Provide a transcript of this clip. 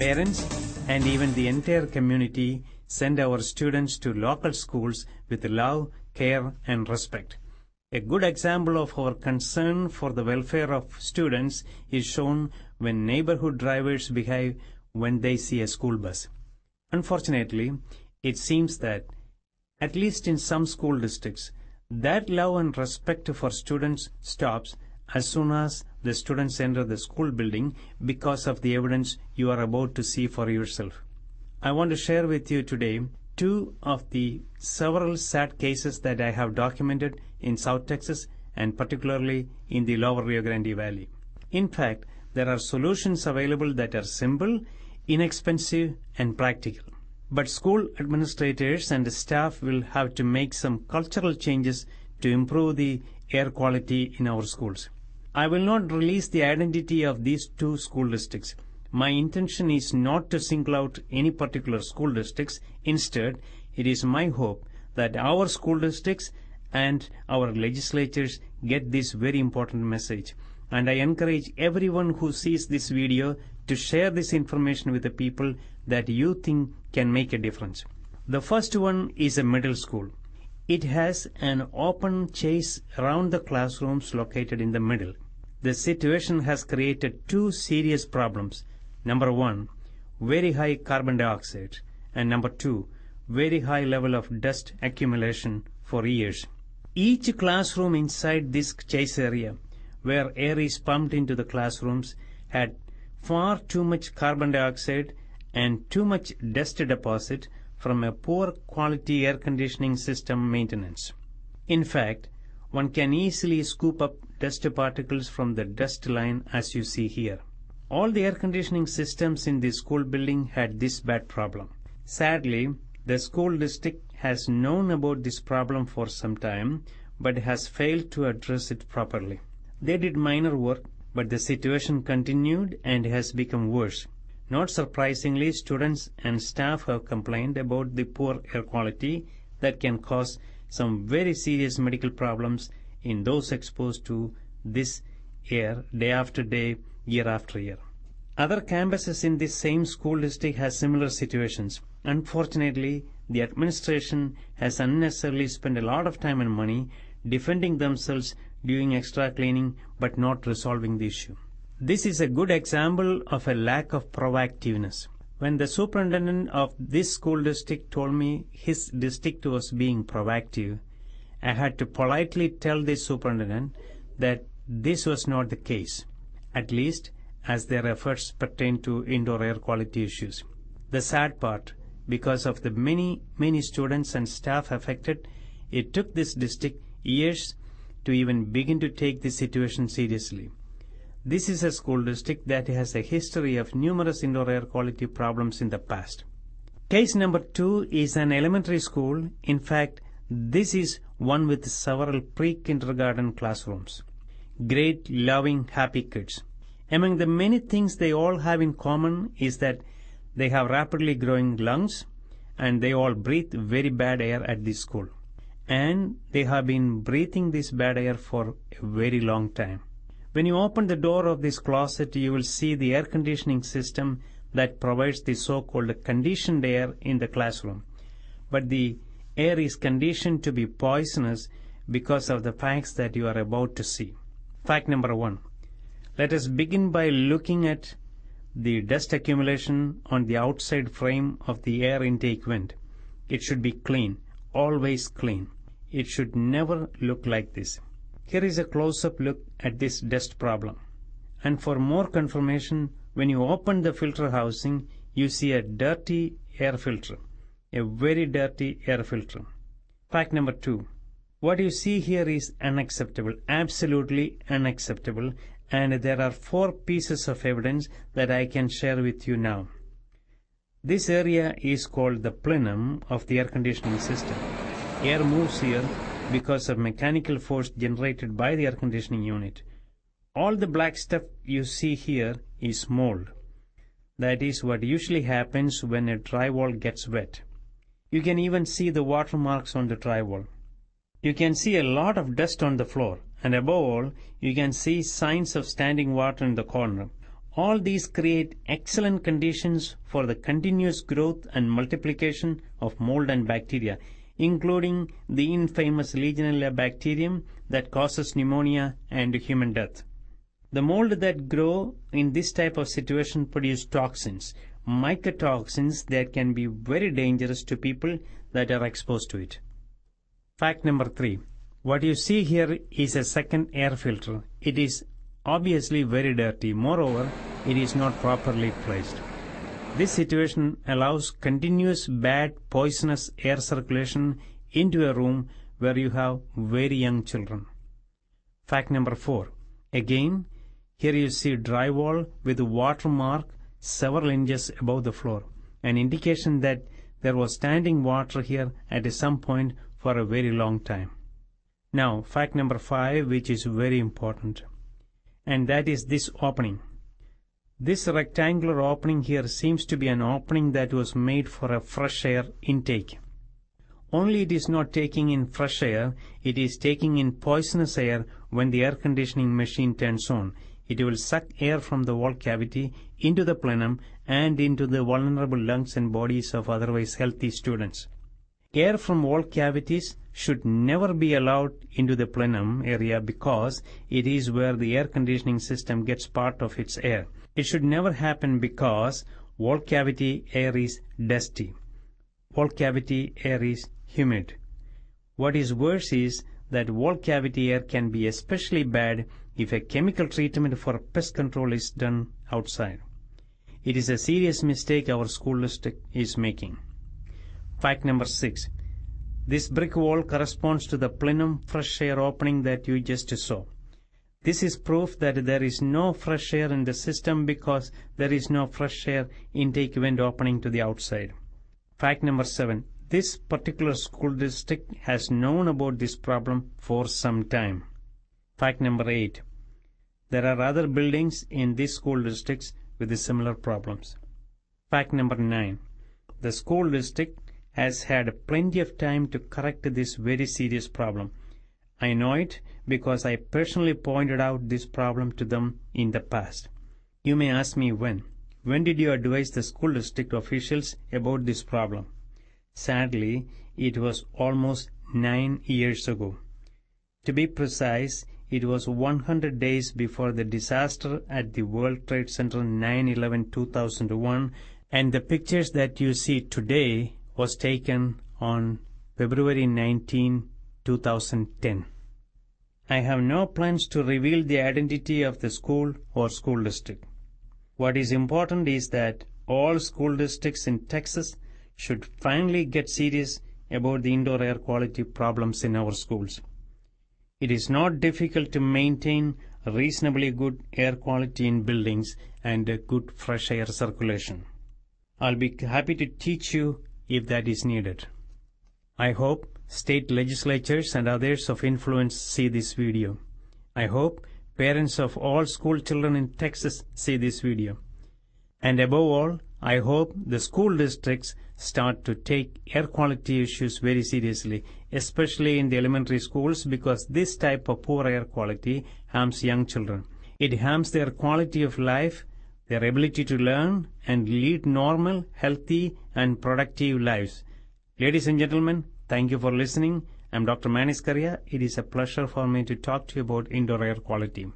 Parents and even the entire community send our students to local schools with love, care, and respect. A good example of our concern for the welfare of students is shown when neighborhood drivers behave when they see a school bus. Unfortunately, it seems that, at least in some school districts, that love and respect for students stops as soon as the students enter the school building because of the evidence you are about to see for yourself. I want to share with you today two of the several sad cases that I have documented in South Texas and particularly in the Lower Rio Grande Valley. In fact, there are solutions available that are simple, inexpensive, and practical. But school administrators and staff will have to make some cultural changes to improve the air quality in our schools. I will not release the identity of these two school districts. My intention is not to single out any particular school districts. Instead, it is my hope that our school districts and our legislatures get this very important message. And I encourage everyone who sees this video to share this information with the people that you think can make a difference. The first one is a middle school. It has an open chase around the classrooms located in the middle. The situation has created two serious problems. Number one, very high carbon dioxide, and number two, very high level of dust accumulation for years. Each classroom inside this chase area, where air is pumped into the classrooms, had far too much carbon dioxide and too much dust deposit from a poor quality air conditioning system maintenance. In fact, one can easily scoop up dust particles from the dust line as you see here. All the air conditioning systems in the school building had this bad problem. Sadly, the school district has known about this problem for some time, but has failed to address it properly. They did minor work, but the situation continued and has become worse. Not surprisingly, students and staff have complained about the poor air quality that can cause some very serious medical problems in those exposed to this air day after day, year after year. Other campuses in this same school district have similar situations. Unfortunately, the administration has unnecessarily spent a lot of time and money defending themselves, doing extra cleaning, but not resolving the issue. This is a good example of a lack of proactiveness. When the superintendent of this school district told me his district was being proactive, I had to politely tell the superintendent that this was not the case, at least as their efforts pertain to indoor air quality issues. The sad part, because of the many students and staff affected, it took this district years to even begin to take this situation seriously. This is a school district that has a history of numerous indoor air quality problems in the past. Case number 2 is an elementary school. In fact, this is one with several pre-kindergarten classrooms. Great, loving, happy kids. Among the many things they all have in common is that they have rapidly growing lungs and they all breathe very bad air at this school. And they have been breathing this bad air for a very long time. When you open the door of this closet, you will see the air conditioning system that provides the so-called conditioned air in the classroom. But the air is conditioned to be poisonous because of the facts that you are about to see. Fact number 1. Let us begin by looking at the dust accumulation on the outside frame of the air intake vent. It should be clean, always clean. It should never look like this. Here is a close-up look at this dust problem. And for more confirmation, when you open the filter housing, you see a dirty air filter, a very dirty air filter. Fact number 2. What you see here is unacceptable, absolutely unacceptable, and there are 4 pieces of evidence that I can share with you now. This area is called the plenum of the air conditioning system. Air moves here because of mechanical force generated by the air conditioning unit. All the black stuff you see here is mold. That is what usually happens when a drywall gets wet. You can even see the watermarks on the drywall. You can see a lot of dust on the floor, and above all, you can see signs of standing water in the corner. All these create excellent conditions for the continuous growth and multiplication of mold and bacteria, including the infamous Legionella bacterium that causes pneumonia and human death. The mold that grow in this type of situation produce toxins, mycotoxins that can be very dangerous to people that are exposed to it. Fact number 3. What you see here is a second air filter. It is obviously very dirty. Moreover, it is not properly placed. This situation allows continuous bad poisonous air circulation into a room where you have very young children. Fact number 4. Again, here you see drywall with a watermark several inches above the floor, an indication that there was standing water here at some point for a very long time. Now, fact number 5, which is very important, and that is this opening. This rectangular opening here seems to be an opening that was made for a fresh air intake. Only it is not taking in fresh air, it is taking in poisonous air when the air conditioning machine turns on. It will suck air from the wall cavity into the plenum and into the vulnerable lungs and bodies of otherwise healthy students. Air from wall cavities should never be allowed into the plenum area because it is where the air conditioning system gets part of its air. It should never happen because wall cavity air is dusty. Wall cavity air is humid. What is worse is that wall cavity air can be especially bad if a chemical treatment for pest control is done outside. It is a serious mistake our school district is making. Fact number 6. This brick wall corresponds to the plenum fresh air opening that you just saw. This is proof that there is no fresh air in the system because there is no fresh air intake vent opening to the outside. Fact number 7. This particular school district has known about this problem for some time. Fact number 8. There are other buildings in these school districts with similar problems. Fact number 9. The school district has had plenty of time to correct this very serious problem. I know it because I personally pointed out this problem to them in the past. You may ask me when. When did you advise the school district officials about this problem? Sadly, it was almost 9 years ago. To be precise, it was 100 days before the disaster at the World Trade Center 9/11/2001, and the pictures that you see today was taken on February 19, 2010. I have no plans to reveal the identity of the school or school district. What is important is that all school districts in Texas should finally get serious about the indoor air quality problems in our schools. It is not difficult to maintain reasonably good air quality in buildings and a good fresh air circulation. I'll be happy to teach you if that is needed. I hope state legislatures and others of influence see this video. I hope parents of all school children in Texas see this video. And above all, I hope the school districts start to take air quality issues very seriously, especially in the elementary schools, because this type of poor air quality harms young children. It harms their quality of life, their ability to learn and lead normal, healthy, and productive lives. Ladies and gentlemen, thank you for listening. I'm Dr. Manis Karya. It is a pleasure for me to talk to you about indoor air quality.